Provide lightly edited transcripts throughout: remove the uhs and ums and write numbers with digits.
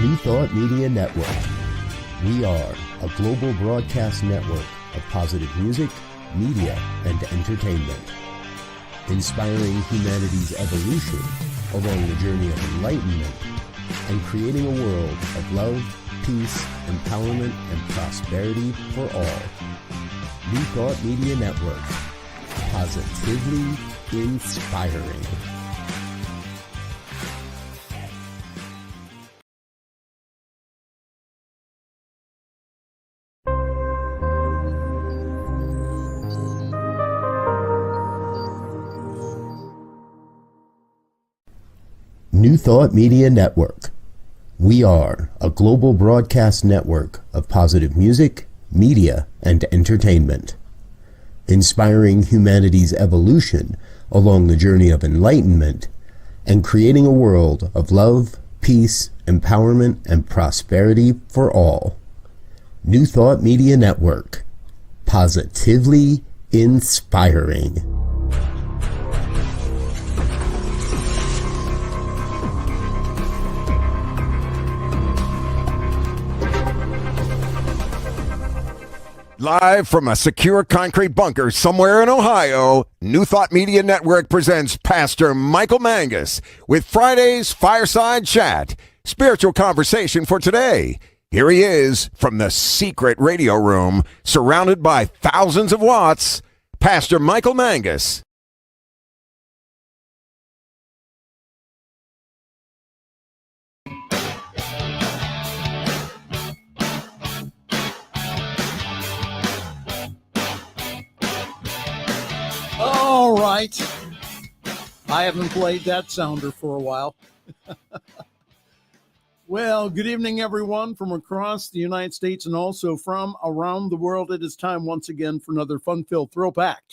New Thought Media Network. We are a global broadcast network of positive music, media, and entertainment, inspiring humanity's evolution along the journey of enlightenment and creating a world of love, peace, empowerment, and prosperity for all. New Thought Media Network. Positively inspiring. New Thought Media Network. We are a global broadcast network of positive music, media, and entertainment, inspiring humanity's evolution along the journey of enlightenment and creating a world of love, peace, empowerment, and prosperity for all. New Thought Media Network. Positively inspiring. Live from a secure concrete bunker somewhere in Ohio, New Thought Media Network presents Pastor Michael Mangus with Friday's Fireside Chat, spiritual conversation for today. Here he is from the secret radio room, surrounded by thousands of watts, Pastor Michael Mangus. All right. I haven't played that sounder for a while. Well, good evening, everyone, from across the United States and also from around the world. It is time once again for another fun-filled throwback.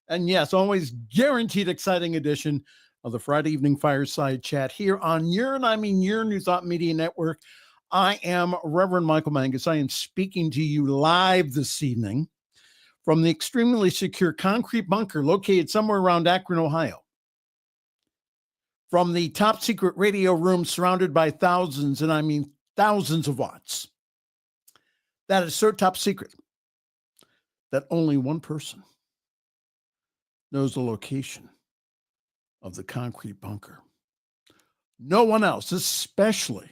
And yes, always guaranteed exciting edition of the Friday evening Fireside Chat here on your New Thought Media Network. I am Reverend Michael Mangus. I am speaking to you live this evening from the extremely secure concrete bunker located somewhere around Akron, Ohio. From the top secret radio room surrounded by thousands, and I mean thousands of watts. That is so top secret that only one person knows the location of the concrete bunker. No one else, especially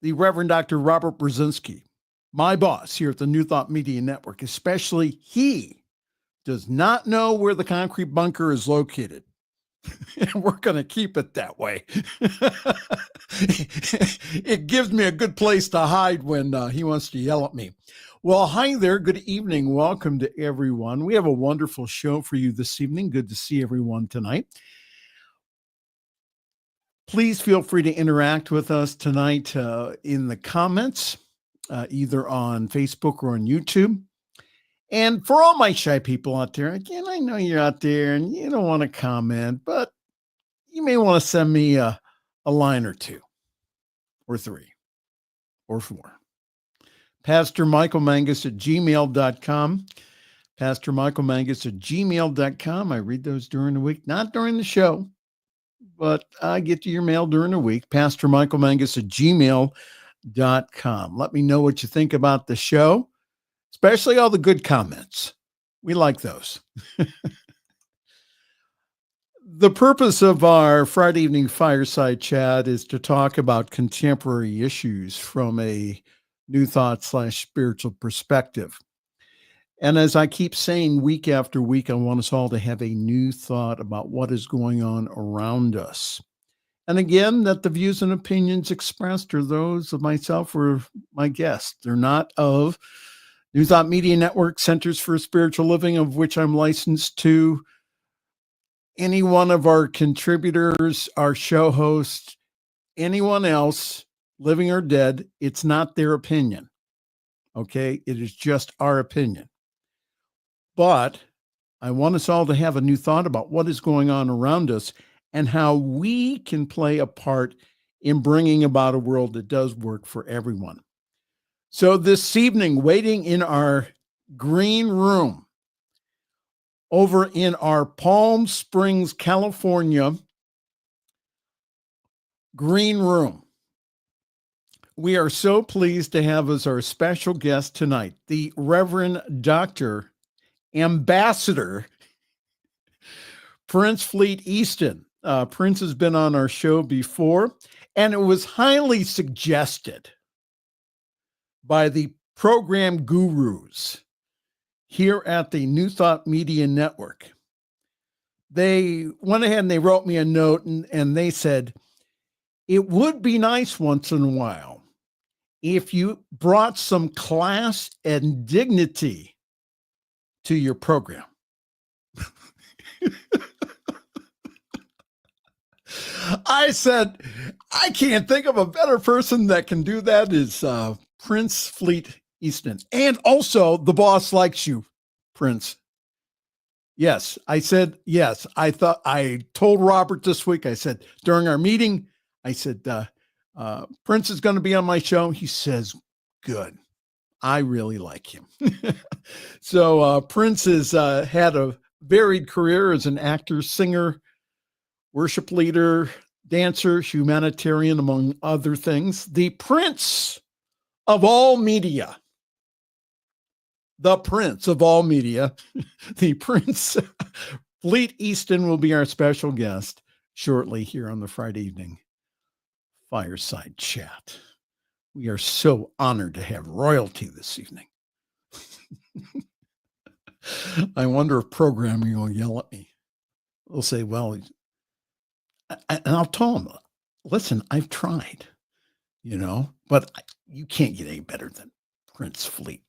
the Reverend Dr. Robert Brzezinski, my boss here at the New Thought Media Network, especially he does not know where the concrete bunker is located. And we're going to keep it that way. It gives me a good place to hide when he wants to yell at me. Well, hi there. Good evening. Welcome to everyone. We have a wonderful show for you this evening. Good to see everyone tonight. Please feel free to interact with us tonight in the comments. Either on Facebook or on YouTube. And for all my shy people out there, again, I know you're out there and you don't want to comment, but you may want to send me a line or two or three or four. Pastor Michael Mangus at gmail.com. Pastor Michael Mangus at gmail.com. I read those during the week, not during the show, but I get to your mail during the week. Pastor Michael Mangus at gmail.com. Let me know what you think about the show, especially all the good comments. We like those. The purpose of our Friday evening Fireside Chat is to talk about contemporary issues from a New Thought / spiritual perspective. And as I keep saying week after week, I want us all to have a new thought about what is going on around us. And again, that the views and opinions expressed are those of myself or my guests. They're not of New Thought Media Network, Centers for Spiritual Living, of which I'm licensed to, any one of our contributors, our show hosts, anyone else, living or dead. It's not their opinion. Okay? It is just our opinion. But I want us all to have a new thought about what is going on around us and how we can play a part in bringing about a world that does work for everyone. So this evening, waiting in our green room over in our Palm Springs, California green room, We are so pleased to have as our special guest tonight, the Reverend Dr. Ambassador Prince Fleet Easton. Prince has been on our show before, and it was highly suggested by the program gurus here at the New Thought Media Network. They went ahead and they wrote me a note, and they said, it would be nice once in a while if you brought some class and dignity to your program. I said, I can't think of a better person that can do that is Prince Fleet Easton. And also, the boss likes you, Prince. Yes, I said, yes. I told Robert this week, I said, during our meeting, I said, Prince is going to be on my show. He says, good. I really like him. So Prince has had a varied career as an actor, singer, worship leader, dancer, humanitarian, among other things. The Prince of all media. The Prince of all media. The Prince Fleet Easton will be our special guest shortly here on the Friday evening Fireside Chat. We are so honored to have royalty this evening. I wonder if programming will yell at me. They'll say, well, and I'll tell them, listen, I've tried, but you can't get any better than Prince Fleet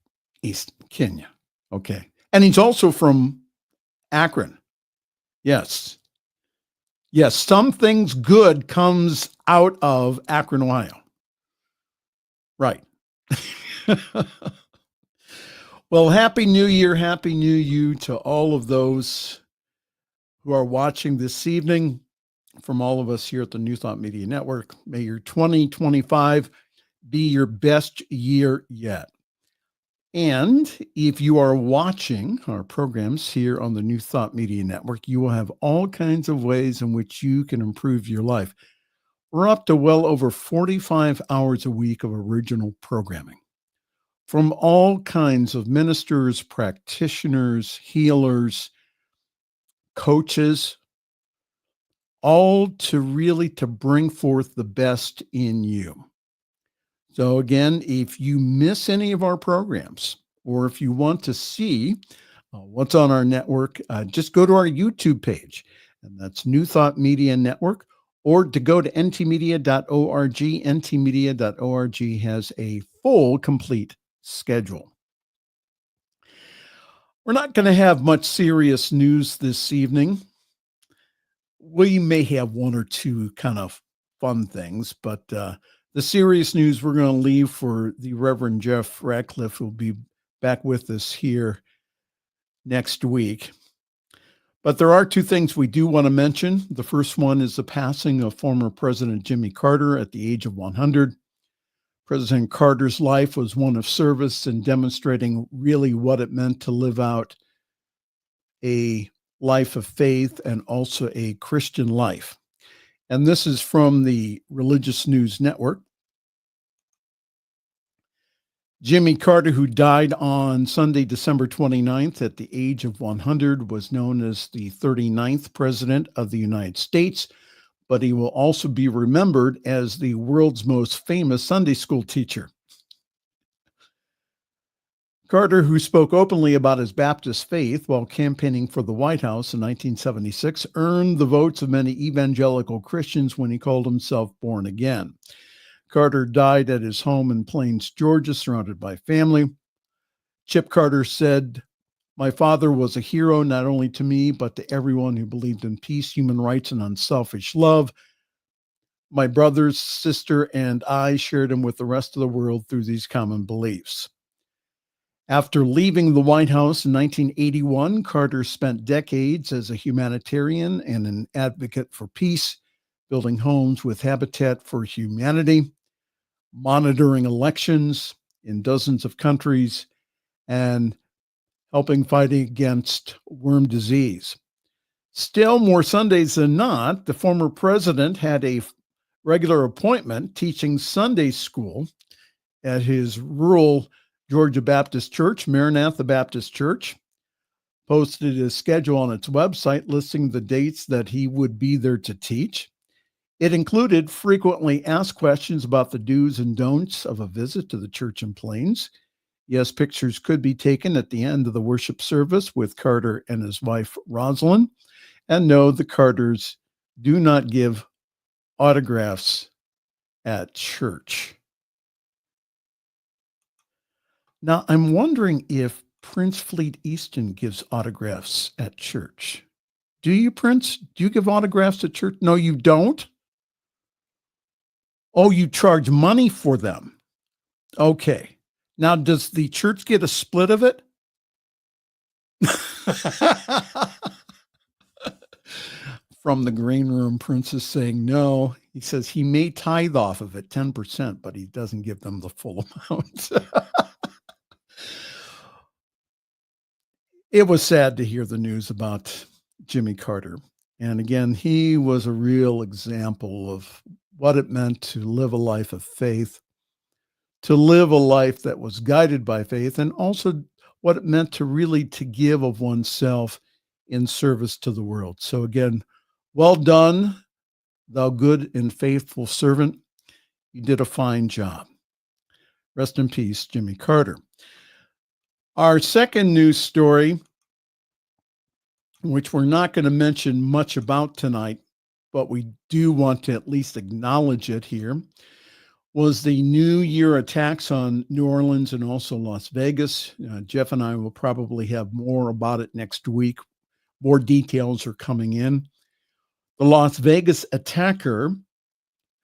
Easton, can you? Okay. And he's also from Akron. Yes. Yes. Some things good comes out of Akron, Ohio. Right. Well, Happy New Year. Happy New You to all of those who are watching this evening. From all of us here at the New Thought Media Network, may your 2025 be your best year yet. And if you are watching our programs here on the New Thought Media Network, you will have all kinds of ways in which you can improve your life. We're up to well over 45 hours a week of original programming from all kinds of ministers, practitioners, healers, coaches, all to bring forth the best in you. So again, if you miss any of our programs, or if you want to see what's on our network, just go to our YouTube page, and that's New Thought Media Network, or to go to ntmedia.org. ntmedia.org has a full, complete schedule. We're not going to have much serious news this evening. We may have one or two kind of fun things, but the serious news we're going to leave for the Reverend Jeff Ratcliffe, who will be back with us here next week. But there are two things we do want to mention. The first one is the passing of former President Jimmy Carter at the age of 100. President Carter's life was one of service and demonstrating really what it meant to live out a life of faith and also a Christian life. And this is from the Religious News Network. Jimmy Carter, who died on Sunday, December 29th at the age of 100, was known as the 39th President of the United States, but he will also be remembered as the world's most famous Sunday school teacher. Carter, who spoke openly about his Baptist faith while campaigning for the White House in 1976, earned the votes of many evangelical Christians when he called himself born again. Carter died at his home in Plains, Georgia, surrounded by family. Chip Carter said, "My father was a hero not only to me, but to everyone who believed in peace, human rights, and unselfish love. My brothers, sister, and I shared him with the rest of the world through these common beliefs." After leaving the White House in 1981, Carter spent decades as a humanitarian and an advocate for peace, building homes with Habitat for Humanity, monitoring elections in dozens of countries, and helping fight against worm disease. Still, more Sundays than not, the former president had a regular appointment teaching Sunday school at his rural Georgia Baptist Church, Maranatha Baptist Church. Posted his schedule on its website listing the dates that he would be there to teach. It included frequently asked questions about the do's and don'ts of a visit to the church in Plains. Yes, pictures could be taken at the end of the worship service with Carter and his wife, Rosalind. And no, the Carters do not give autographs at church. Now, I'm wondering if Prince Fleet Easton gives autographs at church. Do you, Prince? Do you give autographs at church? No, you don't? Oh, you charge money for them. Okay. Now, does the church get a split of it? From the green room, Prince is saying no. He says he may tithe off of it 10%, but he doesn't give them the full amount. It was sad to hear the news about Jimmy Carter. And again, he was a real example of what it meant to live a life of faith, to live a life that was guided by faith, and also what it meant to really to give of oneself in service to the world. So again, well done, thou good and faithful servant. You did a fine job. Rest in peace, Jimmy Carter. Our second news story, which we're not going to mention much about tonight, but we do want to at least acknowledge it here, was the New Year attacks on New Orleans and also Las Vegas. Jeff and I will probably have more about it next week. More details are coming in. The Las Vegas attacker,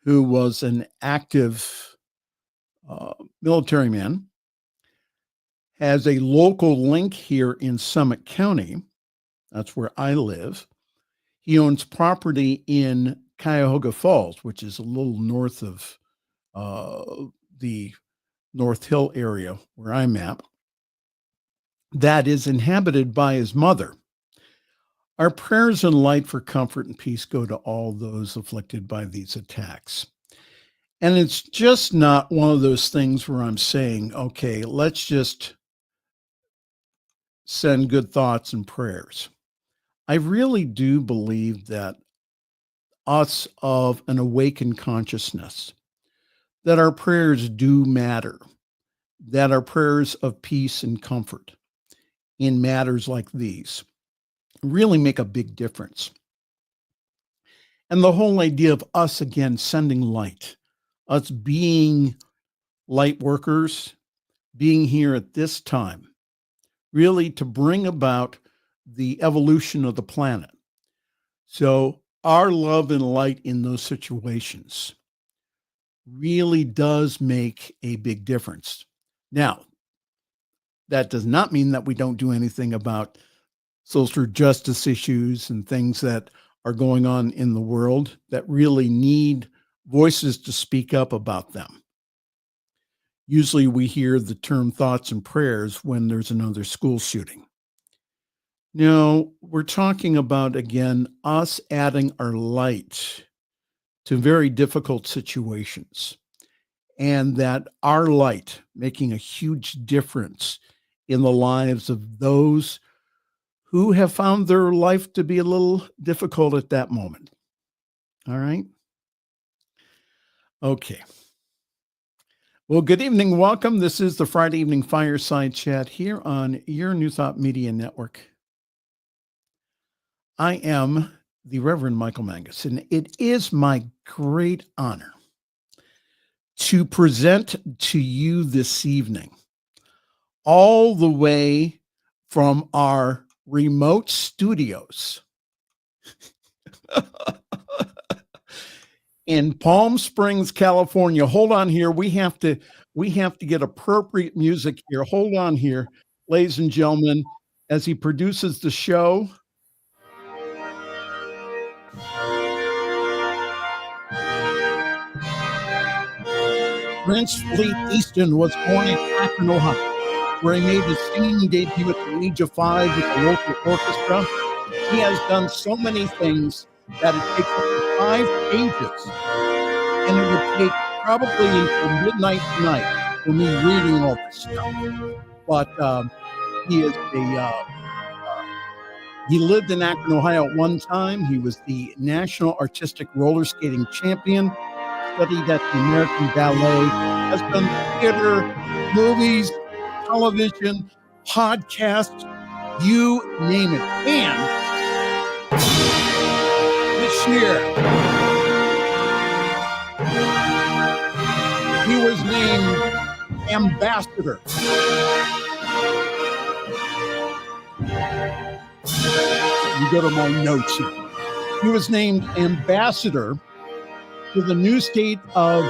who was an active military man, has a local link here in Summit County. That's where I live. He owns property in Cuyahoga Falls, which is a little north of the North Hill area where I'm at, that is inhabited by his mother. Our prayers and light for comfort and peace go to all those afflicted by these attacks. And it's just not one of those things where I'm saying, okay, let's just send good thoughts and prayers. I really do believe that us of an awakened consciousness, that our prayers do matter, that our prayers of peace and comfort in matters like these really make a big difference. And the whole idea of us, again, sending light, us being light workers, being here at this time, really to bring about the evolution of the planet. So our love and light in those situations really does make a big difference. Now, that does not mean that we don't do anything about social justice issues and things that are going on in the world that really need voices to speak up about them. Usually we hear the term thoughts and prayers when there's another school shooting. No, we're talking about, again, us adding our light to very difficult situations, and that our light making a huge difference in the lives of those who have found their life to be a little difficult at that moment. All right? Okay. Well, good evening. Welcome. This is the Friday Evening Fireside Chat here on your New Thought Media Network. I am the Reverend Michael Mangus, and it is my great honor to present to you this evening, all the way from our remote studios in Palm Springs, California. Hold on here. We have to get appropriate music here. Hold on here, ladies and gentlemen, as he produces the show. Prince Fleet Easton was born in Akron, Ohio, where he made his singing debut at the age of 5 with the local orchestra. He has done so many things that it takes up to 5 pages and it would take probably until midnight tonight for me reading all this stuff. But he is he lived in Akron, Ohio at one time. He was the national artistic roller skating champion, studied at the American Ballet, has done theater, movies, television, podcasts, you name it. And this year, he was named ambassador. You go to my notes here. He was named ambassador to the new state of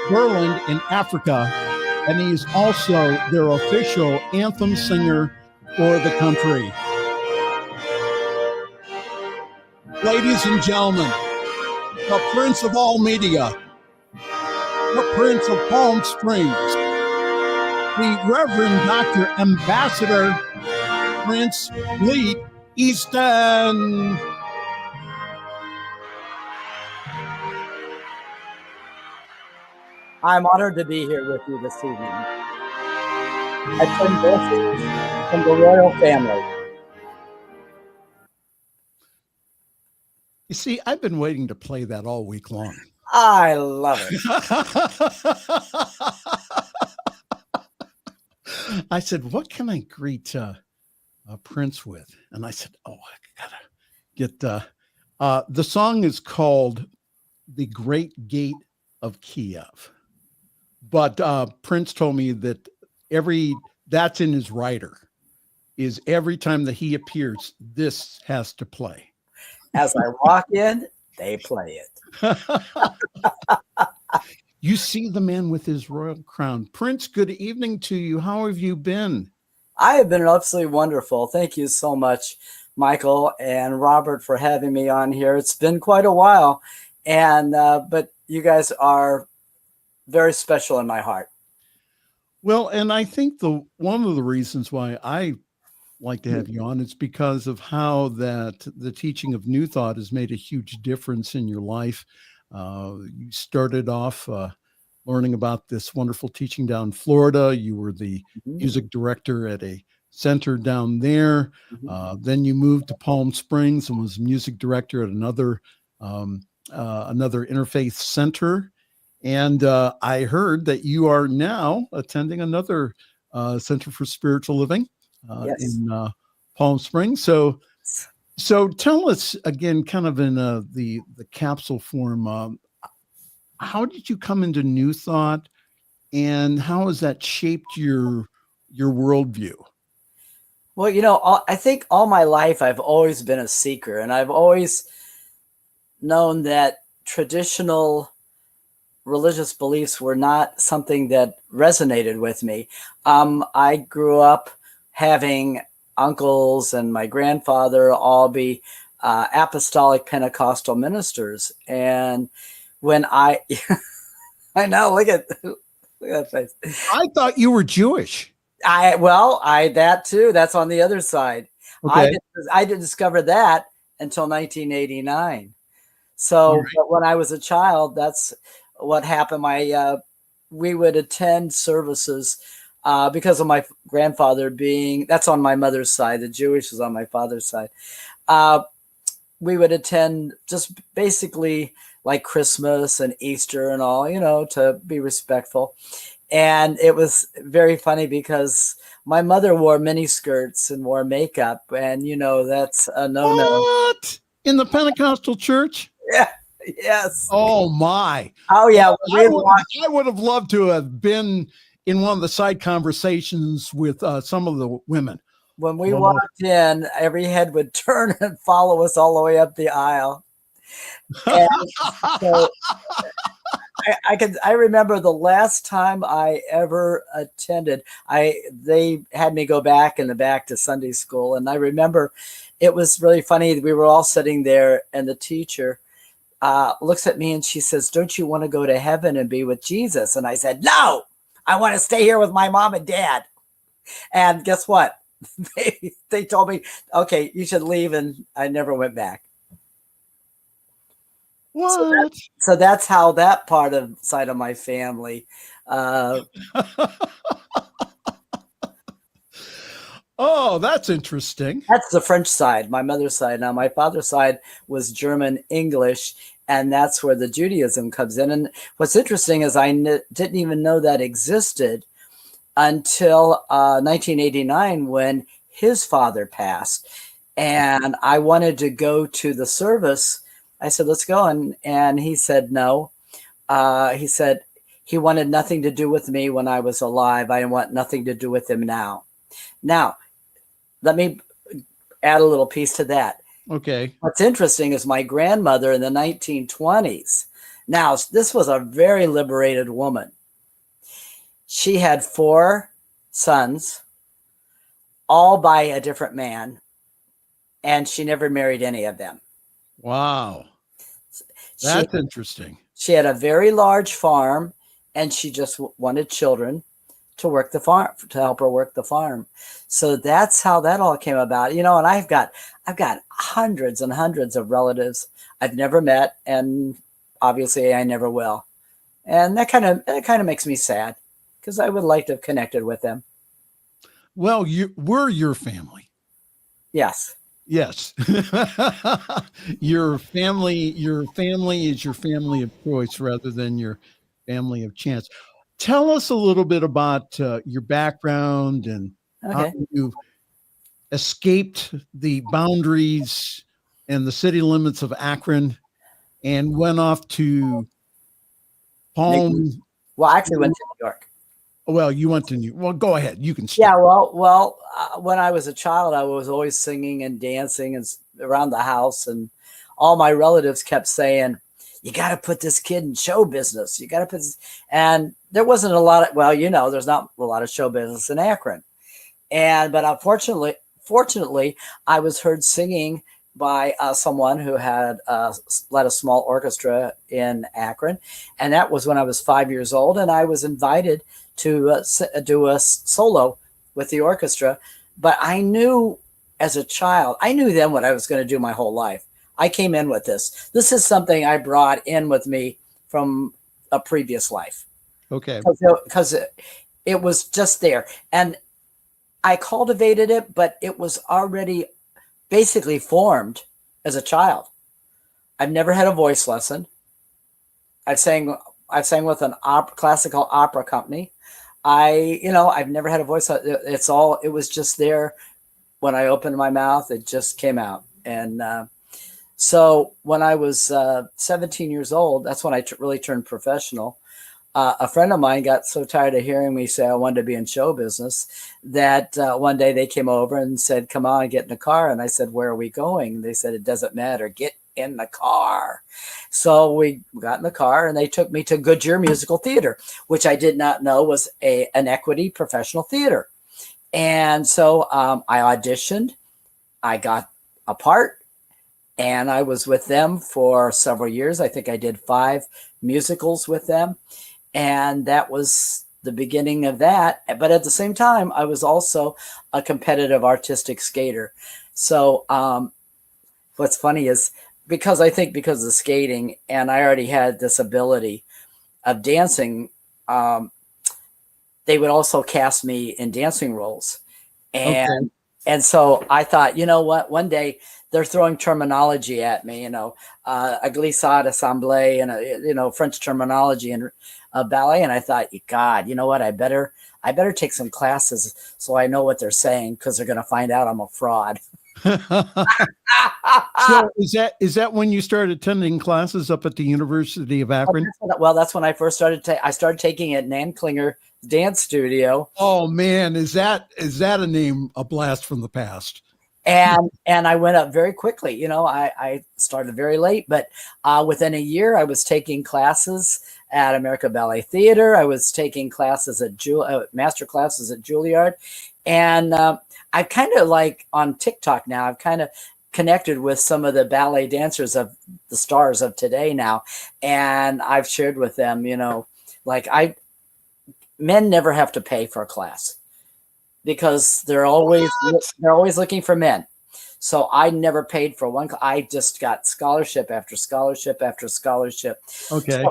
Berlin in Africa, and he is also their official anthem singer for the country. Ladies and gentlemen, the Prince of all media, the Prince of Palm Springs, the Reverend Dr. Ambassador Prince Lee Easton. I'm honored to be here with you this evening. I send blessings from the royal family. You see, I've been waiting to play that all week long. I love it. I said, what can I greet Prince with? And I said, oh, I gotta get the song is called The Great Gate of Kiev. But Prince told me that that's in his writer, is every time that he appears, this has to play. As I walk in, they play it. You see the man with his royal crown. Prince, good evening to you. How have you been? I have been absolutely wonderful. Thank you so much, Michael and Robert, for having me on here. It's been quite a while, and but you guys are very special in my heart. Well, and I think one of the reasons why I like to have you on is because of how that the teaching of New Thought has made a huge difference in your life. You started off learning about this wonderful teaching down in Florida. You were the music director at a center down there. Then you moved to Palm Springs and was music director at another interfaith center. And I heard that you are now attending another Center for Spiritual Living in Palm Springs. So tell us again, kind of in the capsule form, how did you come into New Thought, and how has that shaped your worldview? Well, I think all my life I've always been a seeker, and I've always known that traditional religious beliefs were not something that resonated with me. I grew up having uncles and my grandfather all be apostolic Pentecostal ministers. And when I know, look at that face. I thought you were Jewish. That too. That's on the other side. Okay. I didn't discover that until 1989. So right. But when I was a child, that's what happened. We would attend services because of my grandfather that's on my mother's side. The Jewish is on my father's side. We would attend just basically like Christmas and Easter and all, to be respectful. And it was very funny because my mother wore mini skirts and wore makeup, and that's a no-no. What? In the Pentecostal church? Yeah. Yes. Oh my. Oh yeah. I would have loved to have been in one of the side conversations with some of the women. When we walked in, every head would turn and follow us all the way up the aisle. And so I remember the last time I ever attended, they had me go back in the back to Sunday school. And I remember it was really funny. We were all sitting there, and the teacher looks at me and she says, "Don't you want to go to heaven and be with Jesus?" And I said, "No, I want to stay here with my mom and dad." And guess what? They told me, "Okay, you should leave." And I never went back. What? So that's how that part of side of my family. Oh, that's interesting. That's the French side, my mother's side. Now, my father's side was German English, and that's where the Judaism comes in. And what's interesting is I didn't even know that existed until 1989 when his father passed. And I wanted to go to the service. I said, let's go. And he said, no. He said he wanted nothing to do with me when I was alive. I want nothing to do with him now. Now, let me add a little piece to that. Okay. What's interesting is my grandmother in the 1920s. Now, this was a very liberated woman. She had 4 sons, all by a different man, and she never married any of them. Wow. That's interesting. She had a very large farm, and she just wanted children to work the farm, to help her work the farm. So that's how that all came about. And I've got hundreds and hundreds of relatives I've never met, and obviously I never will. And that kind of makes me sad because I would like to have connected with them. Well, we're your family. Yes. Yes. Your family is your family of choice rather than your family of chance. Tell us a little bit about your background and how you escaped the boundaries and the city limits of Akron and went off to Palm. Well, I actually went to New York. Well, you went to Well, go ahead. You can start. Yeah, well, when I was a child, I was always singing and dancing and around the house, and all my relatives kept saying, "You got to put this kid in show business. You got to put this." And there wasn't a lot of, there's not a lot of show business in Akron. But fortunately, I was heard singing by someone who had led a small orchestra in Akron. And that was when I was 5 years old. And I was invited to do a solo with the orchestra. But I knew as a child, I knew then what I was going to do my whole life. I came in with this. This is something I brought in with me from a previous life. Okay. Because it was just there. And I cultivated it, but it was already basically formed as a child. I've never had a voice lesson. I've sang with an classical opera company. I've never had a voice. It was just there. When I opened my mouth, it just came out. And so when I was 17 years old, that's when I really turned professional. A friend of mine got so tired of hearing me say I wanted to be in show business that one day they came over and said, "Come on, get in the car." And I said, "Where are we going?" They said, "It doesn't matter. Get in the car." So we got in the car and they took me to Goodyear Musical Theater, which I did not know was an equity professional theater. And so I auditioned. I got a part. And I was with them for several years. I think I did 5 musicals with them. And that was the beginning of that. But at the same time, I was also a competitive artistic skater. So what's funny is because of skating, and I already had this ability of dancing, they would also cast me in dancing roles. And so I thought, you know what, one day they're throwing terminology at me, a glissade assemblée and French terminology and ballet. And I thought, God, you know what? I better take some classes so I know what they're saying, because they're going to find out I'm a fraud. So is that when you started attending classes up at the University of Akron? Well, that's when I first started. I started taking at Nan Klinger Dance Studio. Oh man, is that a blast from the past? And I went up very quickly. I started very late, but within a year, I was taking classes at America Ballet Theater. I was taking classes at master classes at Juilliard, and I kind of like on TikTok now. I've kind of connected with some of the ballet dancers of the stars of today now, and I've shared with them. Men never have to pay for a class, because they're always looking for men. So I never paid for one. I just got scholarship after scholarship after scholarship. Okay.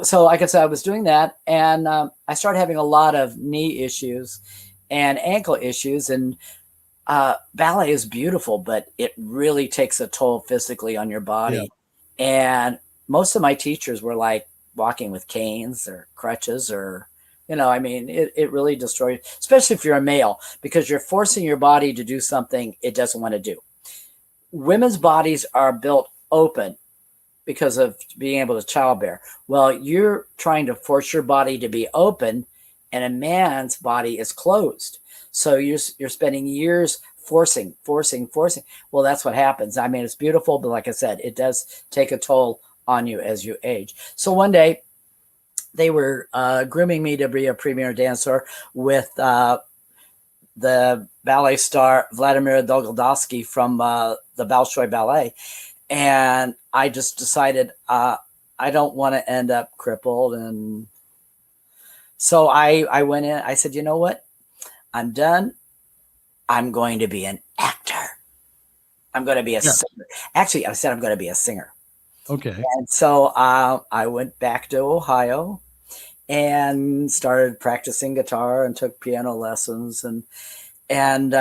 So like I said, I was doing that, and I started having a lot of knee issues and ankle issues. And ballet is beautiful, but it really takes a toll physically on your body. Yeah. And most of my teachers were like walking with canes or crutches, or I mean, it really destroys, especially if you're a male, because you're forcing your body to do something it doesn't want to do. Women's bodies are built open because of being able to childbear. Well, you're trying to force your body to be open, and a man's body is closed. So you're spending years forcing. Well, that's what happens. I mean, it's beautiful, but like I said, it does take a toll on you as you age. So one day they were grooming me to be a premier dancer with the ballet star Vladimir Dolgorovsky from the Bolshoi Ballet. And I just decided I don't want to end up crippled. And so I went in. I said, you know what? I'm done. I'm going to be an actor. I'm going to be a singer. Actually, I said I'm going to be a singer. Okay. And so I went back to Ohio and started practicing guitar and took piano lessons. And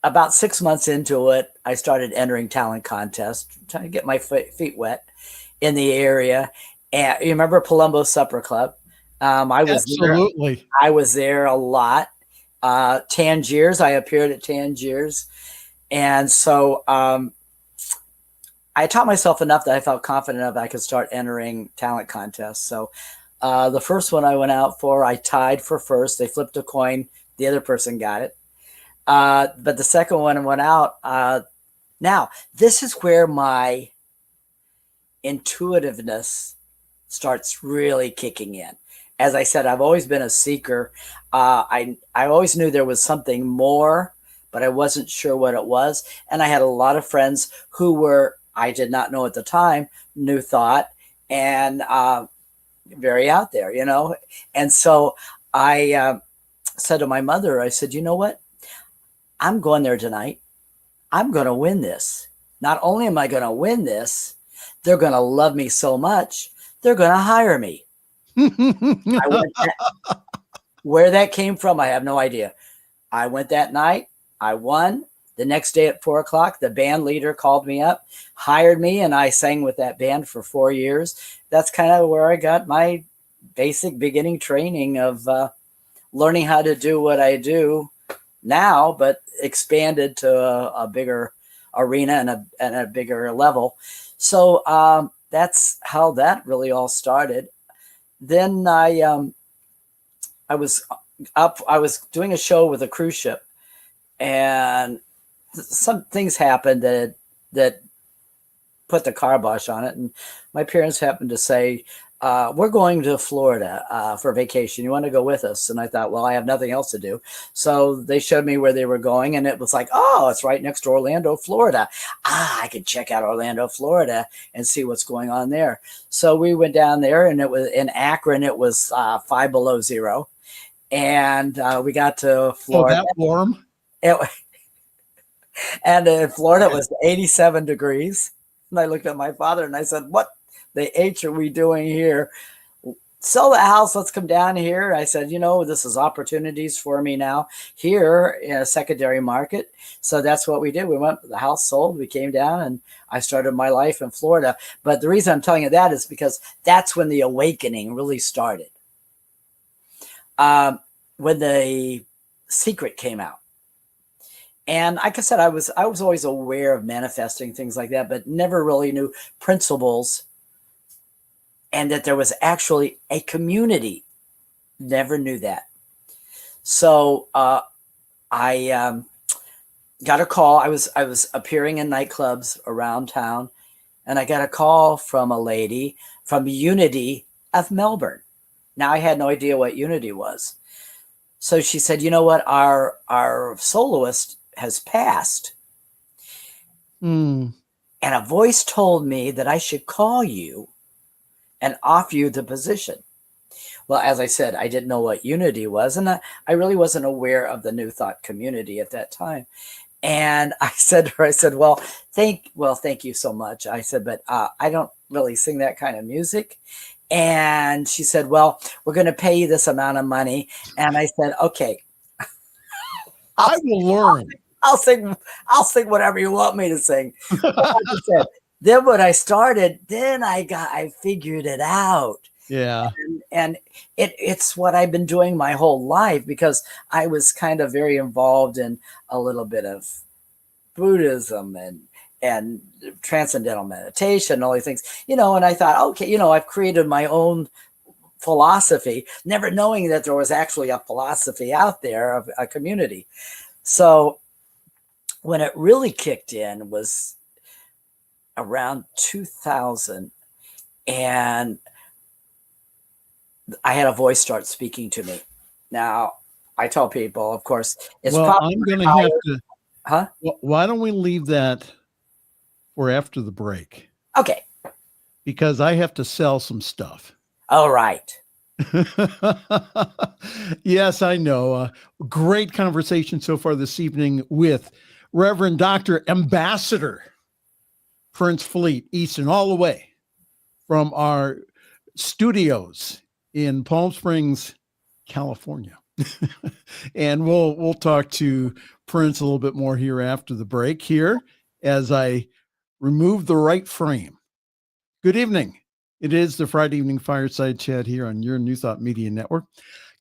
about 6 months into it, I started entering talent contests, trying to get my feet wet in the area. And you remember Palumbo Supper Club? I was there a lot. Tangiers, I appeared at Tangiers. And so I taught myself enough that I felt confident enough that I could start entering talent contests. So the first one I went out for, I tied for first. They flipped a coin. The other person got it. But the second one went out. Now, this is where my intuitiveness starts really kicking in. As I said, I've always been a seeker. I always knew there was something more, but I wasn't sure what it was. And I had a lot of friends who were, I did not know at the time, New Thought, and very out there, And so I said to my mother, I said, you know what? I'm going there tonight. I'm going to win this. Not only am I going to win this, they're going to love me so much, they're going to hire me. Where that came from, I have no idea. I went that night. I won. The next day at 4:00, the band leader called me up, hired me, and I sang with that band for 4 years. That's kind of where I got my basic beginning training of learning how to do what I do now, but expanded to a bigger arena and a bigger level. So that's how that really all started. Then I was doing a show with a cruise ship, and some things happened that put the kibosh on it. And my parents happened to say, we're going to Florida for vacation. You want to go with us? And I thought, well, I have nothing else to do. So they showed me where they were going, and it was like, oh, it's right next to Orlando, Florida. I could check out Orlando, Florida and see what's going on there. So we went down there, and it was in Akron. It was 5 below zero. And we got to Florida. Oh, that warm? And in Florida, it was 87 degrees. And I looked at my father and I said, what the H are we doing here? Sell the house. Let's come down here. I said, this is opportunities for me now here in a secondary market. So that's what we did. We went, the house sold, we came down, and I started my life in Florida. But the reason I'm telling you that is because that's when the awakening really started. When The Secret came out. And like I said, I was always aware of manifesting things like that, but never really knew principles and that there was actually a community. Never knew that. So I got a call. I was appearing in nightclubs around town, and I got a call from a lady from Unity of Melbourne. Now, I had no idea what Unity was. So she said, you know what, our soloist has passed. And a voice told me that I should call you and offer you the position. Well, as I said, I didn't know what unity was, and I really wasn't aware of the New Thought community at that time. And I said to her, I said, thank you so much. I said, but I don't really sing that kind of music. And she said, well, we're going to pay you this amount of money. And I said, okay, I will learn. I'll sing whatever you want me to sing. Like I said, then when I started, then I figured it out. Yeah. And it's what I've been doing my whole life, because I was kind of very involved in a little bit of Buddhism and transcendental meditation, all these things, and I thought, okay, I've created my own philosophy, never knowing that there was actually a philosophy out there of a community. So when it really kicked in was around 2000, and I had a voice start speaking to me. Now, I tell people, of course, it's probably I'm going to have to. Huh? Why don't we leave that for after the break? Okay. Because I have to sell some stuff. All right. Yes, I know. Great conversation so far this evening with Reverend Dr. Ambassador Prince Fleet Easton, all the way from our studios in Palm Springs, California. And we'll talk to Prince a little bit more here after the break here as I remove the right frame. Good evening. It is the Friday evening fireside chat here on your New Thought Media Network.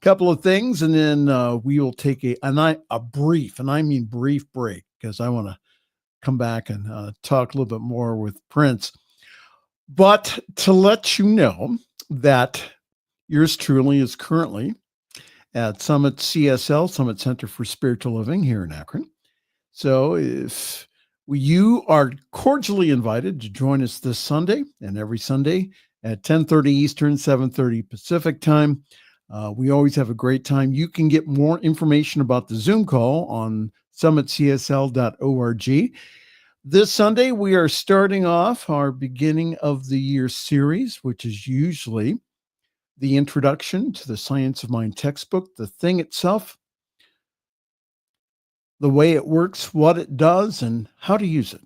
Couple of things, and then we will take a brief, and I mean brief break, because I want to come back and talk a little bit more with Prince. But to let you know that yours truly is currently at Summit CSL, Summit Center for Spiritual Living here in Akron. So if you are cordially invited to join us this Sunday and every Sunday at 10:30 Eastern, 7:30 Pacific time. We always have a great time. You can get more information about the Zoom call on summitcsl.org. This Sunday, we are starting off our beginning of the year series, which is usually the introduction to the Science of Mind textbook, the thing itself, the way it works, what it does, and how to use it.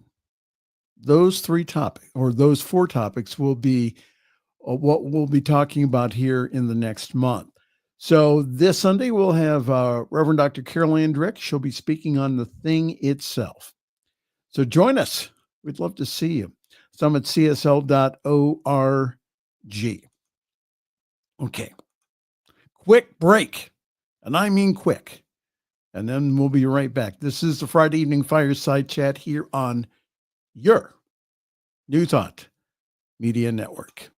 Those four topics will be what we'll be talking about here in the next month. So this Sunday, we'll have Reverend Dr. Carol Ann Drick. She'll be speaking on the thing itself. So join us. We'd love to see you. summitcsl.org. Okay. Quick break. And I mean quick. And then we'll be right back. This is the Friday evening fireside chat here on your New Thought Media Network.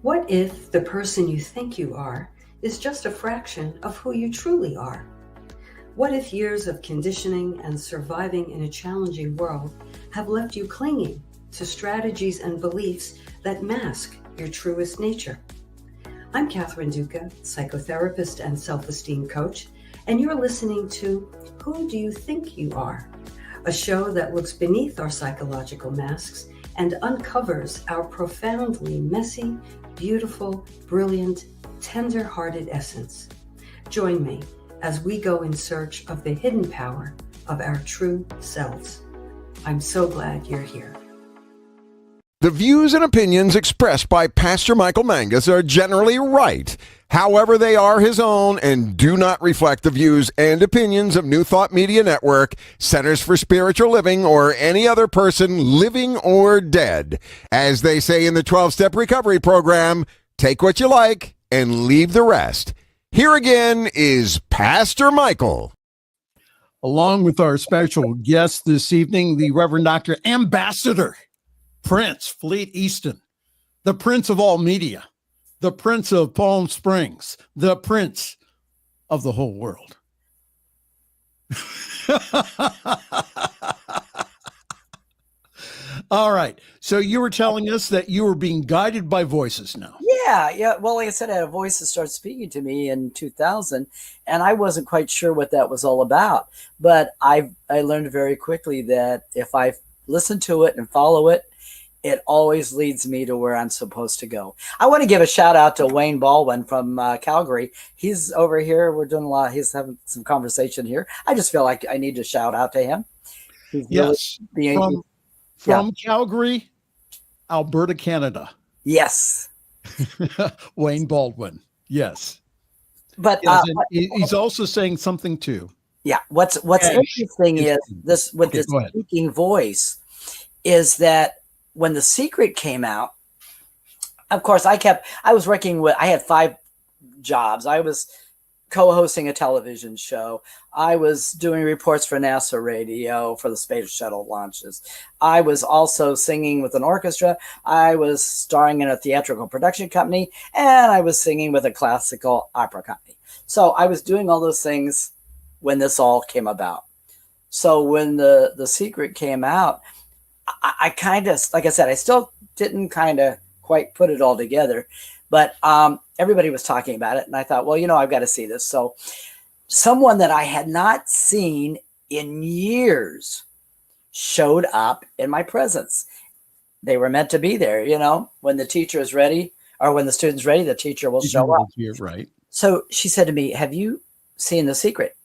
What if the person you think you are is just a fraction of who you truly are? What if years of conditioning and surviving in a challenging world have left you clinging to strategies and beliefs that mask your truest nature? I'm Catherine Duca, psychotherapist and self-esteem coach, and you're listening to Who Do You Think You Are? A show that looks beneath our psychological masks and uncovers our profoundly messy, beautiful, brilliant, tender-hearted essence. Join me as we go in search of the hidden power of our true selves. I'm so glad you're here. The views and opinions expressed by Pastor Michael Mangus are generally right. However, they are his own and do not reflect the views and opinions of New Thought Media Network, Centers for Spiritual Living, or any other person living or dead. As they say in the 12-Step Recovery Program, take what you like and leave the rest. Here again is Pastor Michael. Along with our special guest this evening, the Reverend Dr. Ambassador Prince Fleet Easton, the Prince of all media, the Prince of Palm Springs, the Prince of the whole world. All right. So you were telling us that you were being guided by voices now. Yeah. Well, like I said, I had a voice that started speaking to me in 2000, and I wasn't quite sure what that was all about. But I learned very quickly that if I listen to it and follow it, it always leads me to where I'm supposed to go. I want to give a shout out to Wayne Baldwin from Calgary. He's over here. We're doing a lot. He's having some conversation here. I just feel like I need to shout out to him. He's Yes. really From Calgary, Alberta, Canada. Yes. Wayne Baldwin. Yes. But yes, he's also saying something too. Yeah. What's interesting is this with this speaking voice is that when The Secret came out, of course, I had 5 jobs. I was co-hosting a television show. I was doing reports for NASA radio for the space shuttle launches. I was also singing with an orchestra. I was starring in a theatrical production company, and I was singing with a classical opera company. So I was doing all those things when this all came about. So when the Secret came out, I kind of, like I said, I still didn't kind of quite put it all together, but everybody was talking about it. And I thought, well, I've got to see this. So someone that I had not seen in years showed up in my presence. They were meant to be there. When the teacher is ready or when the student's ready, the teacher will show up. Right. So she said to me, have you seen The Secret?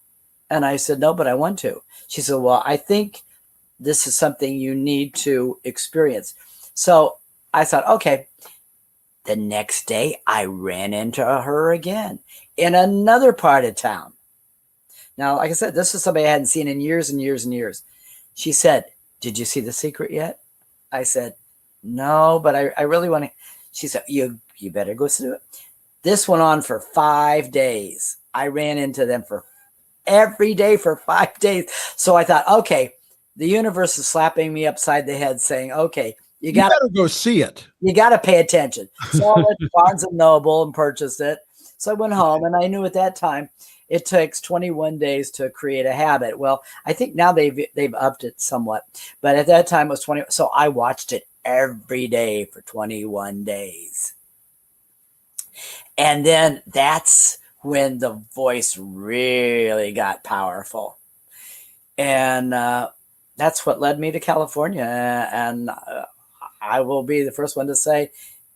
And I said, no, but I want to. She said, well, I think this is something you need to experience. So I thought, okay. The next day, I ran into her again in another part of town. Now, like I said, this is somebody I hadn't seen in years and years and years. She said, did you see The Secret yet? I said, no, but I really want to. She said, you better go see it. This went on for 5 days. I ran into them for every day for 5 days. So I thought, okay, the universe is slapping me upside the head saying, okay, you got to go see it. You got to pay attention. So I went to Barnes & Noble and purchased it. So I went home, and I knew at that time it takes 21 days to create a habit. Well, I think now they've upped it somewhat, but at that time it was 20. So I watched it every day for 21 days. And then that's when the voice really got powerful. And that's what led me to California. And I will be the first one to say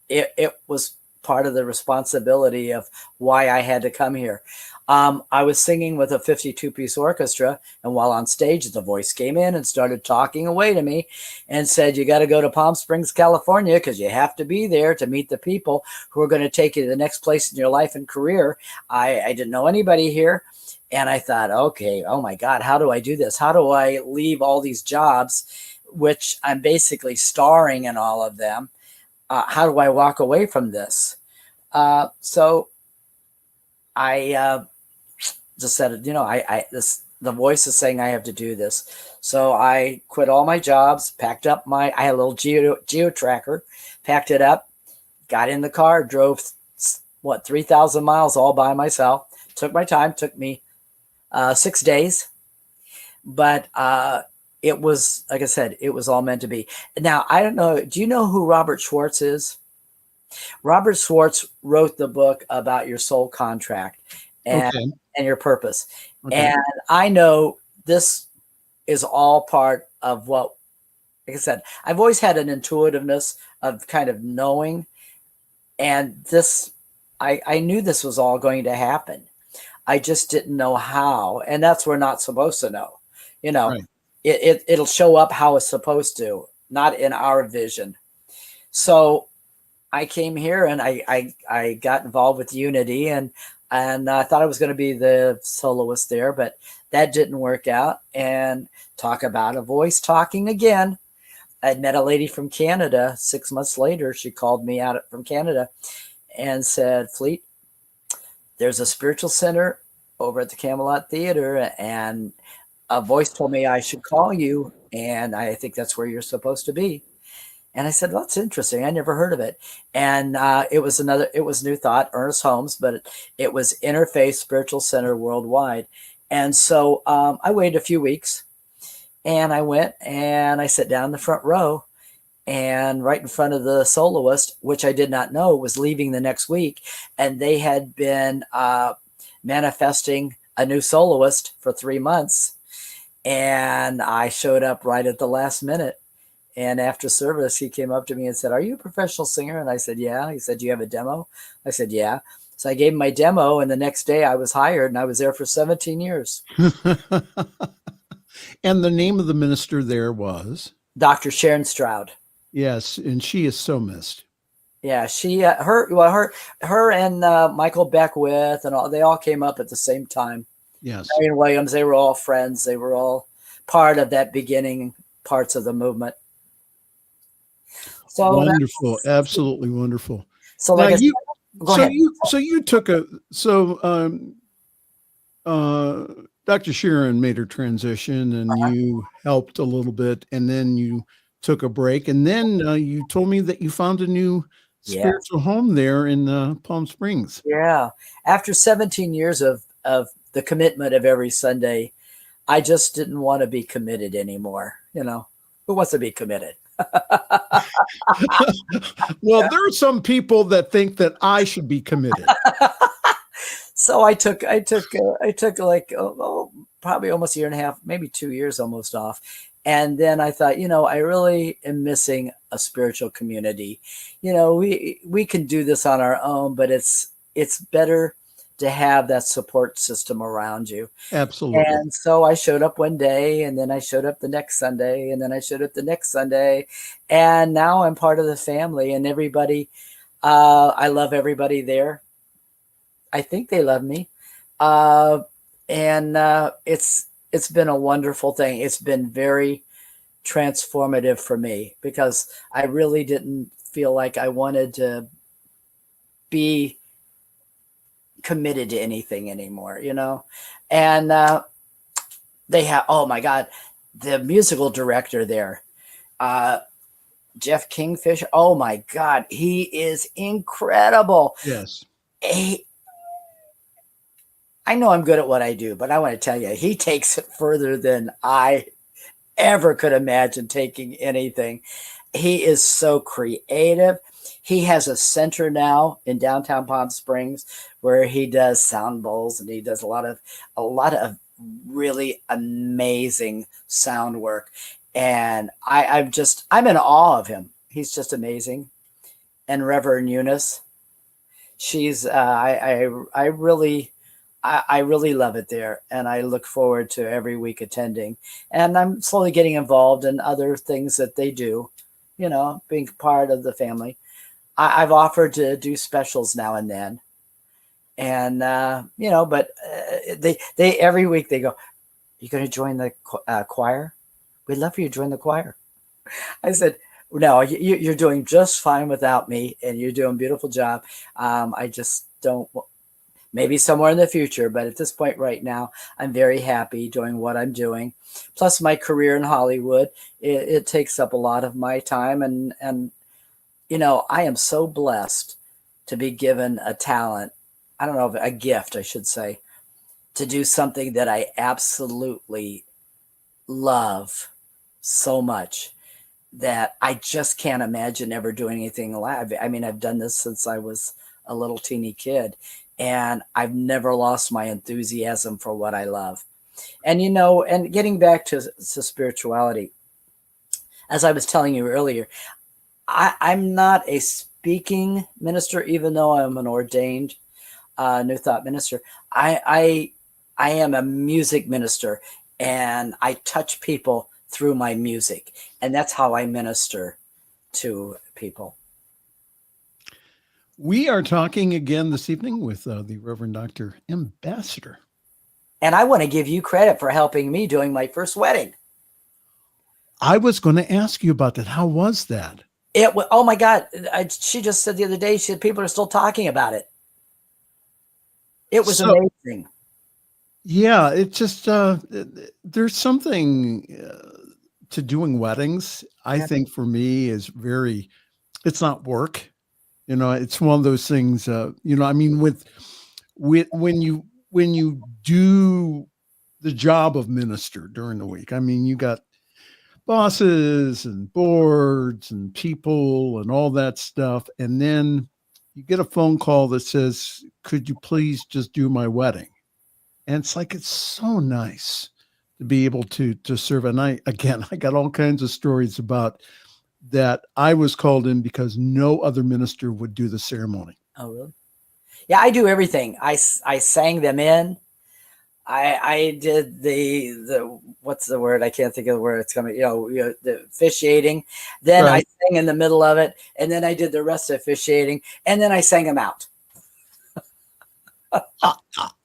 it was part of the responsibility of why I had to come here. I was singing with a 52-piece orchestra, and while on stage, the voice came in and started talking away to me and said, you got to go to Palm Springs, California, because you have to be there to meet the people who are going to take you to the next place in your life and career. I didn't know anybody here. And I thought, okay, oh my God, how do I do this? How do I leave all these jobs, which I'm basically starring in all of them? How do I walk away from this? So I just said, the voice is saying I have to do this. So I quit all my jobs, packed up I had a little geo tracker, packed it up, got in the car, drove 3,000 miles all by myself. Took my time, took me 6 days, but it was, like I said, it was all meant to be. Now, I don't know. Do you know who Robert Schwartz is? Robert Schwartz wrote the book about your soul contract and your purpose. Okay. And I know this is all part of what, like I said, I've always had an intuitiveness of kind of knowing. And this, I knew this was all going to happen. I just didn't know how. And that's we're not supposed to know. Right. It'll show up how it's supposed to, not in our vision. So I came here and I got involved with Unity and I thought I was going to be the soloist there, but that didn't work out. And talk about a voice talking again. I'd met a lady from Canada 6 months later. She called me out from Canada and said, Fleet, there's a spiritual center over at the Camelot Theater, and a voice told me I should call you, and I think that's where you're supposed to be. And I said, well, that's interesting. I never heard of it. And it was New Thought, Ernest Holmes, but it was Interfaith Spiritual Center Worldwide. And so I waited a few weeks, and I went and I sat down in the front row, and right in front of the soloist, which I did not know was leaving the next week. And they had been manifesting a new soloist for 3 months. And I showed up right at the last minute. And after service, he came up to me and said, "Are you a professional singer?" And I said, "Yeah." He said, "Do you have a demo?" I said, "Yeah." So I gave him my demo, and the next day I was hired, and I was there for 17 years. And the name of the minister there was? Dr. Sharon Stroud. Yes, and she is so missed. Yeah, she, her and Michael Beckwith and all, they all came up at the same time. Yes. Marion Williams, they were all friends. They were all part of that beginning parts of the movement. So wonderful, absolutely wonderful. So like Dr. Sharon made her transition, and you helped a little bit, and then you took a break, and then you told me that you found a new spiritual home there in Palm Springs. Yeah. After 17 years of the commitment of every Sunday, I just didn't want to be committed anymore. You know, who wants to be committed? Well, there are some people that think that I should be committed. So I took like probably almost a year and a half, maybe 2 years almost off. And then I thought, you know, I really am missing a spiritual community. You know, we can do this on our own, but it's better to have that support system around you. Absolutely. And so I showed up one day, and then I showed up the next Sunday, and then I showed up the next Sunday. And now I'm part of the family, and everybody, I love everybody there. I think they love me. It's been a wonderful thing. It's been very transformative for me, because I really didn't feel like I wanted to be committed to anything anymore, you know? And they have, oh my God, the musical director there, Jeff Kingfish. Oh my God, he is incredible. Yes. I know I'm good at what I do, but I want to tell you, he takes it further than I ever could imagine taking anything. He is so creative. He has a center now in downtown Palm Springs where he does sound bowls, and he does a lot of really amazing sound work. And I'm in awe of him. He's just amazing. And Reverend Eunice, she's I really love it there, and I look forward to every week attending. And I'm slowly getting involved in other things that they do, you know, being part of the family. I've offered to do specials now and then, and you know, but they every week they go, "You going to join the choir? We'd love for you to join the choir." I said, "No, you're doing just fine without me, and you're doing a beautiful job. I just don't." Maybe somewhere in the future, but at this point right now, I'm very happy doing what I'm doing. Plus my career in Hollywood, it takes up a lot of my time. And, you know, I am so blessed to be given a talent, I don't know, a gift, I should say, to do something that I absolutely love so much that I just can't imagine ever doing anything live. I mean, I've done this since I was a little teeny kid, and I've never lost my enthusiasm for what I love. And, you know, and getting back to spirituality, as I was telling you earlier, I'm not a speaking minister, even though I'm an ordained New Thought minister. I am a music minister, and I touch people through my music. And that's how I minister to people. We are talking again this evening with the Reverend Dr. Ambassador. And I want to give you credit for helping me doing my first wedding. I was going to ask you about that. How was that? Oh my God. She just said the other day, she said people are still talking about it. It was amazing. Yeah, it's just, there's something to doing weddings, I think for me is it's not work. It's one of those things, I mean, with when you do the job of minister during the week, I mean, you got bosses and boards and people and all that stuff. And then you get a phone call that says, could you please just do my wedding? And it's like, it's so nice to be able to serve. And I got all kinds of stories about that. I was called in because no other minister would do the ceremony. Oh, really? Yeah, I do everything. I sang them in. I did the what's the word? I can't think of the word. It's coming. The officiating. Then I sang in the middle of it, and then I did the rest of officiating, and then I sang them out.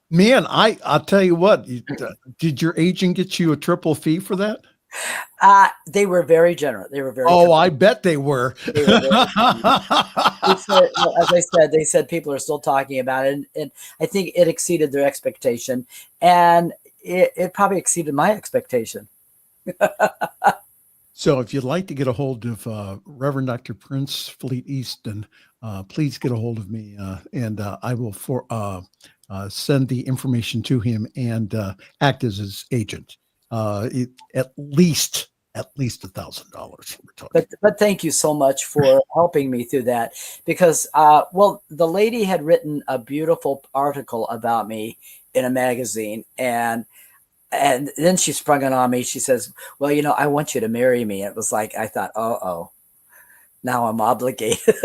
Man, I'll tell you what. Did your agent get you a triple fee for that? They were very generous. They were very. Oh, generous. I bet they were. They were as I said, they said people are still talking about it, and I think it exceeded their expectation, and it probably exceeded my expectation. So, if you'd like to get a hold of Reverend Dr. Prince Fleet Easton, please get a hold of me, and I will send the information to him and act as his agent. At least $1,000. But thank you so much for helping me through that, because the lady had written a beautiful article about me in a magazine, and then she sprung it on me. She says, well, I want you to marry me. It was like, I thought, now I'm obligated.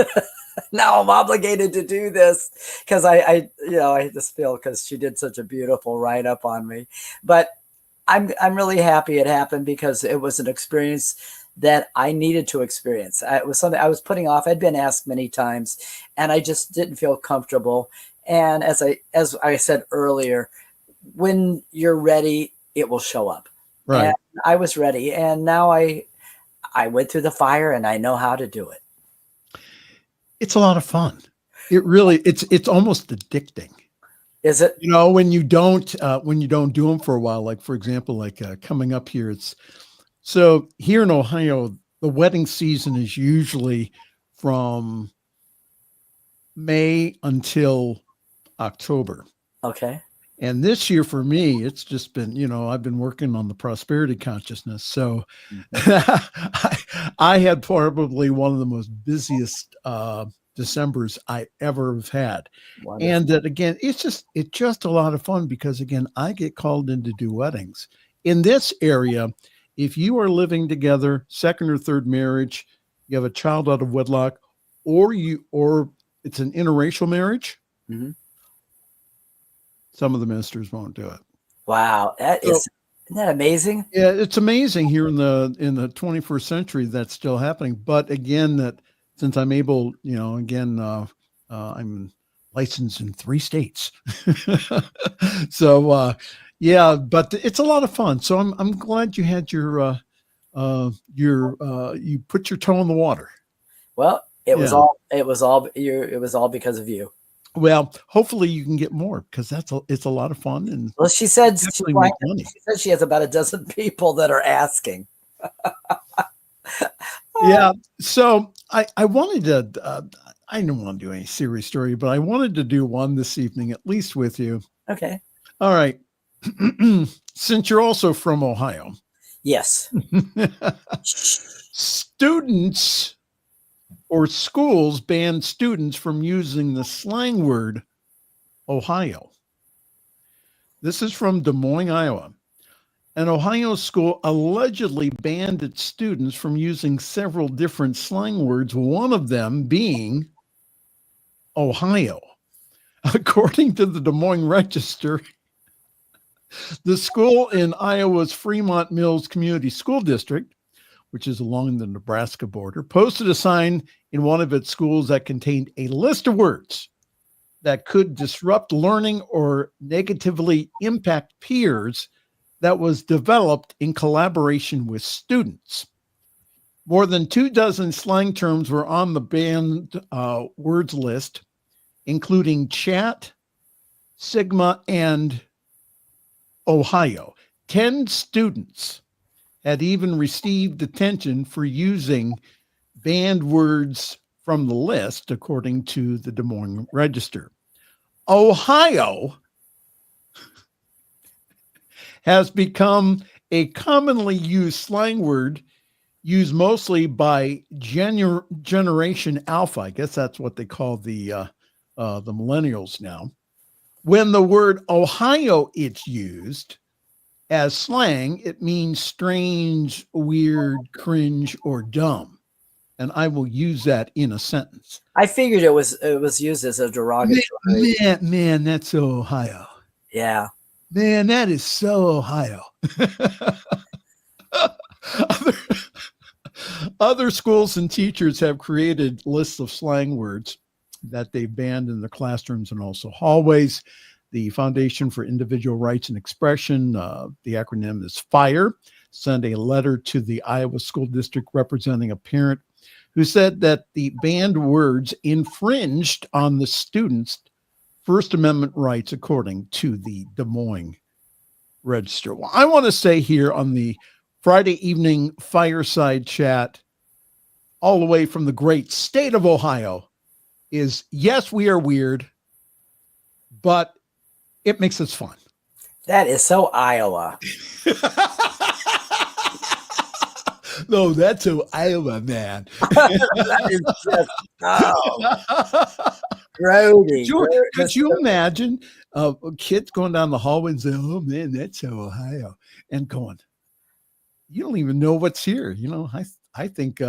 Now I'm obligated to do this, because I just feel, because she did such a beautiful write-up on me. But I'm really happy it happened, because it was an experience that I needed to experience. It was something I was putting off. I'd been asked many times, and I just didn't feel comfortable. And as I said earlier, when you're ready, it will show up. Right. And I was ready, and now I went through the fire, and I know how to do it. It's a lot of fun. It really, it's almost addicting. Is it? When you don't do them for a while, like for example, coming up here, so here in Ohio, the wedding season is usually from May until October. Okay. And this year for me, it's just been, I've been working on the prosperity consciousness. So I had probably one of the most busiest Decembers I ever have had. Wonderful. And that again, it's just a lot of fun, because again, I get called in to do weddings in this area. If you are living together, second or third marriage, you have a child out of wedlock, or it's an interracial marriage. Mm-hmm. Some of the ministers won't do it. Wow. Isn't that amazing? Yeah, it's amazing here in the 21st century that's still happening. But again, that since I'm able, I'm licensed in 3 states. So, but it's a lot of fun. So I'm glad you had you put your toe in the water. Well, it was all because of you. Well, hopefully you can get more, because it's a lot of fun. And well, she said she has about a dozen people that are asking. Yeah. So I wanted to, I didn't want to do any serious story, but I wanted to do one this evening, at least with you. Okay. All right. Since you're also from Ohio. Yes. Students or schools ban students from using the slang word Ohio. This is from Des Moines, Iowa. An Ohio school allegedly banned its students from using several different slang words, one of them being Ohio. According to the Des Moines Register, the school in Iowa's Fremont Mills Community School District, which is along the Nebraska border, posted a sign in one of its schools that contained a list of words that could disrupt learning or negatively impact peers, that was developed in collaboration with students. More than 24 slang terms were on the banned words list, including chat, Sigma, and Ohio. 10 students had even received detention for using banned words from the list, according to the Des Moines Register. Ohio has become a commonly used slang word used mostly by Generation Alpha. I guess that's what they call the millennials now. When the word Ohio is used as slang, it means strange, weird, cringe, or dumb. And I will use that in a sentence. I figured it was used as a derogatory. Man, that's so Ohio. Yeah. Man, that is so Ohio. Other schools and teachers have created lists of slang words that they banned in the classrooms and also hallways. The Foundation for Individual Rights and Expression, the acronym is FIRE, sent a letter to the Iowa School District representing a parent who said that the banned words infringed on the students' First Amendment rights, according to the Des Moines Register. Well, I want to say here on the Friday evening fireside chat, all the way from the great state of Ohio, is yes, we are weird, but it makes us fun. That is so Iowa. No, that's so Iowa, man. That is just grody. Could you imagine kids going down the hallway and saying, "Oh man, that's so Ohio," and going, "You don't even know what's here." You know, I think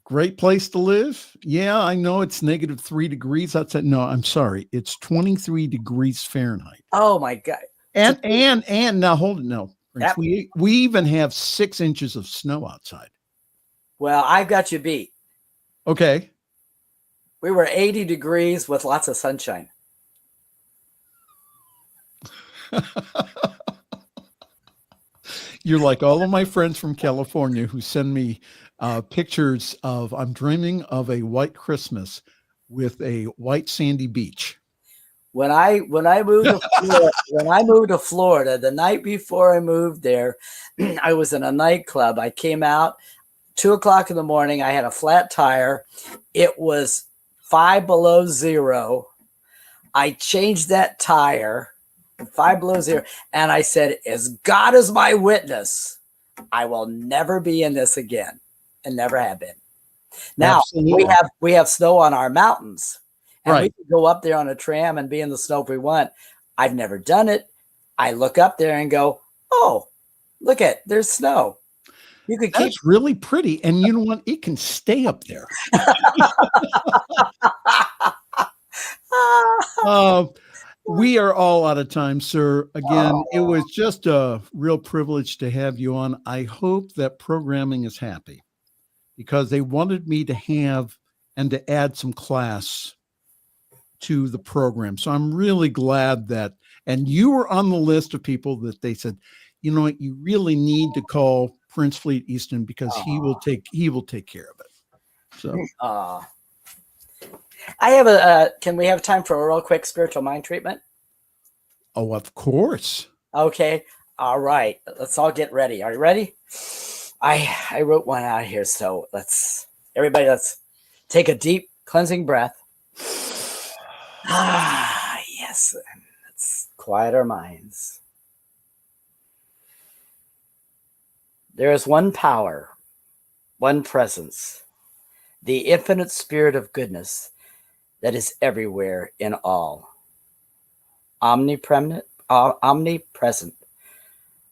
great place to live. Yeah, I know it's -3 degrees outside. No, I'm sorry, it's 23 degrees Fahrenheit. Oh my God! And now hold it now. We even have 6 inches of snow outside. Well, I've got you beat. Okay. We were 80 degrees with lots of sunshine. You're like all of my friends from California who send me pictures of, I'm dreaming of a white Christmas with a white sandy beach. When I moved to Florida, the night before I moved there, I was in a nightclub. I came out 2:00 in the morning. I had a flat tire. It was 5 below zero. I changed that tire, 5 below zero, and I said, "As God is my witness, I will never be in this again," and never have been. Now we have snow on our mountains. And right. We can go up there on a tram and be in the snow if we want. I've never done it. I look up there and go, "Oh, look there's snow." You could That's really pretty. And you know what? It can stay up there. We are all out of time, sir. Again, It was just a real privilege to have you on. I hope that programming is happy because they wanted me to have and to add some class to the program. So I'm really glad that, and you were on the list of people that they said, you know what, you really need to call Prince Fleet Easton because he will take care of it. So I have can we have time for a real quick spiritual mind treatment? Oh, of course. Okay. All right. Let's all get ready. Are you ready? I wrote one out here. So let's take a deep cleansing breath. Yes. Let's quiet our minds. There is one power, one presence, the infinite spirit of goodness that is everywhere in all. Omnipresent.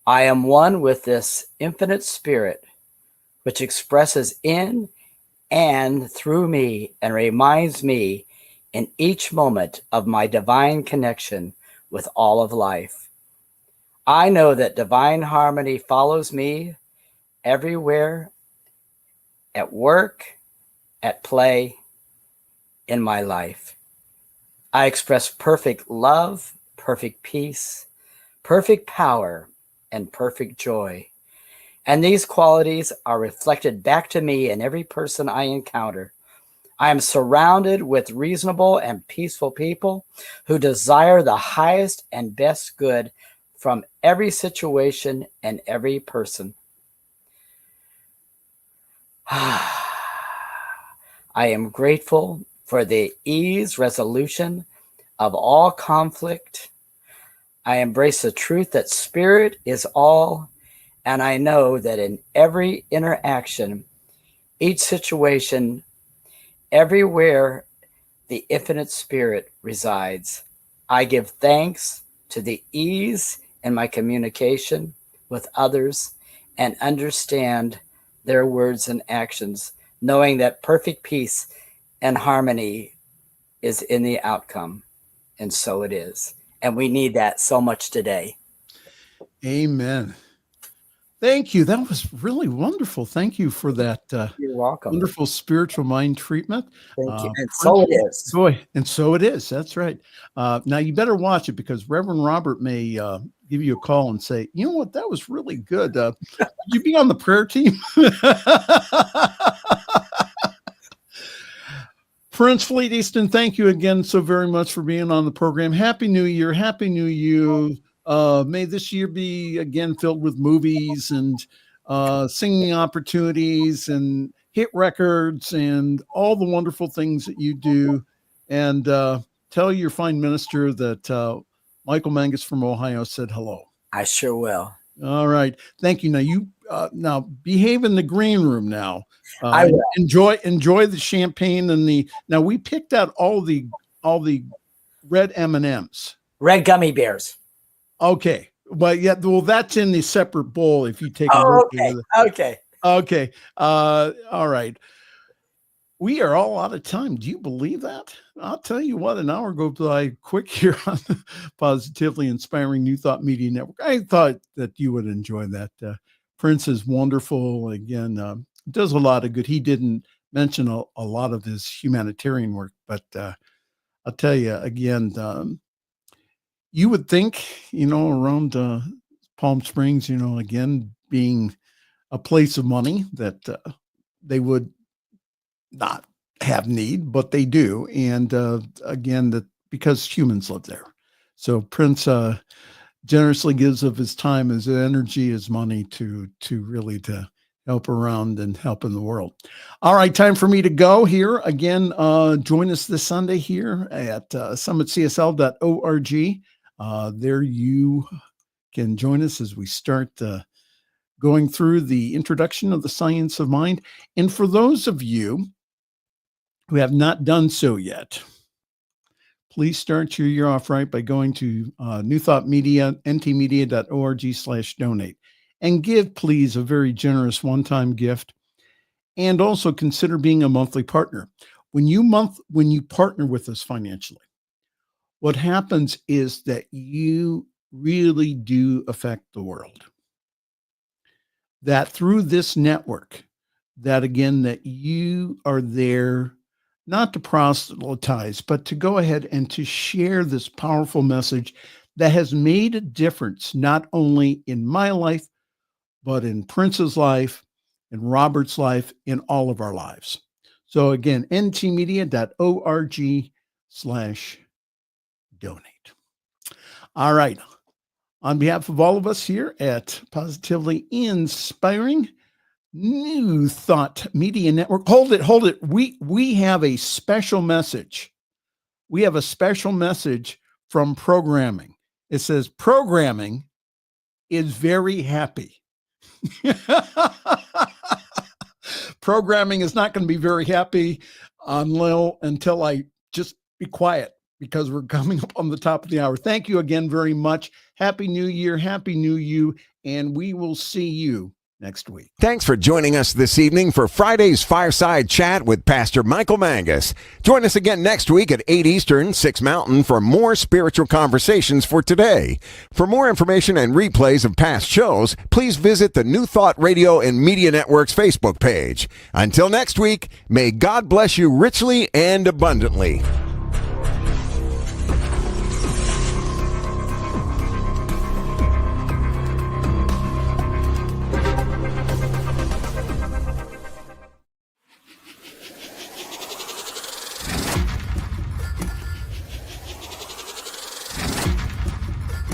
I am one with this infinite spirit, which expresses in and through me and reminds me in each moment of my divine connection with all of life. I know that divine harmony follows me everywhere, at work, at play, in my life. I express perfect love, perfect peace, perfect power, and perfect joy. And these qualities are reflected back to me in every person I encounter. I am surrounded with reasonable and peaceful people who desire the highest and best good from every situation and every person. I am grateful for the ease resolution of all conflict. I embrace the truth that spirit is all, and I know that in every interaction, each situation, everywhere the infinite spirit resides, I give thanks to the ease in my communication with others and understand their words and actions, knowing that perfect peace and harmony is in the outcome. And so it is. And we need that so much today. Amen. Thank you. That was really wonderful. Thank you for that. You're welcome. Wonderful spiritual mind treatment. Thank you. And so it is. Boy, and so it is. That's right. Now you better watch it, because Reverend Robert may give you a call and say, you know what, that was really good. Would you be on the prayer team? Prince Fleet Easton, thank you again so very much for being on the program. Happy New Year. Happy New You. May this year be again filled with movies and singing opportunities and hit records and all the wonderful things that you do. And tell your fine minister that Michael Mangus from Ohio said hello. I sure will. All right. Thank you. Now you now behave in the green room now. I will. Enjoy the champagne and now we picked out all the red M&Ms. Red gummy bears. Okay. Well, yeah, well, that's in the separate bowl if you take a Oh, look okay. Okay. All right. We are all out of time. Do you believe that? I'll tell you what, an hour goes by quick here on the Positively Inspiring New Thought Media Network. I thought that you would enjoy that. Prince is wonderful. Again, does a lot of good. He didn't mention a lot of his humanitarian work, but I'll tell you again, you would think, around Palm Springs, again, being a place of money, that they would not have need, but they do. And again, that because humans live there. So Prince generously gives of his time, his energy, his money to really to help around and help in the world. All right, time for me to go here. Again, join us this Sunday here at summitcsl.org. There you can join us as we start going through the introduction of the science of mind. And for those of you who have not done so yet, please start your year off right by going to New Thought Media, ntmedia.org/donate, and give, please, a very generous one-time gift. And also consider being a monthly partner. When you partner with us financially, what happens is that you really do affect the world. That through this network, that again, that you are there not to proselytize, but to go ahead and to share this powerful message that has made a difference, not only in my life, but in Prince's life, in Robert's life, in all of our lives. So again, ntmedia.org/donate. All right. On behalf of all of us here at Positively Inspiring New Thought Media Network. Hold it. We have a special message. We have a special message from programming. It says programming is very happy. Programming is not going to be very happy until I just be quiet, because we're coming up on the top of the hour. Thank you again very much. Happy New Year. Happy New You. And we will see you next week. Thanks for joining us this evening for Friday's Fireside Chat with Pastor Michael Mangus. Join us again next week at 8 Eastern, 6 Mountain for more spiritual conversations for today. For more information and replays of past shows, please visit the New Thought Radio and Media Network's Facebook page. Until next week, may God bless you richly and abundantly.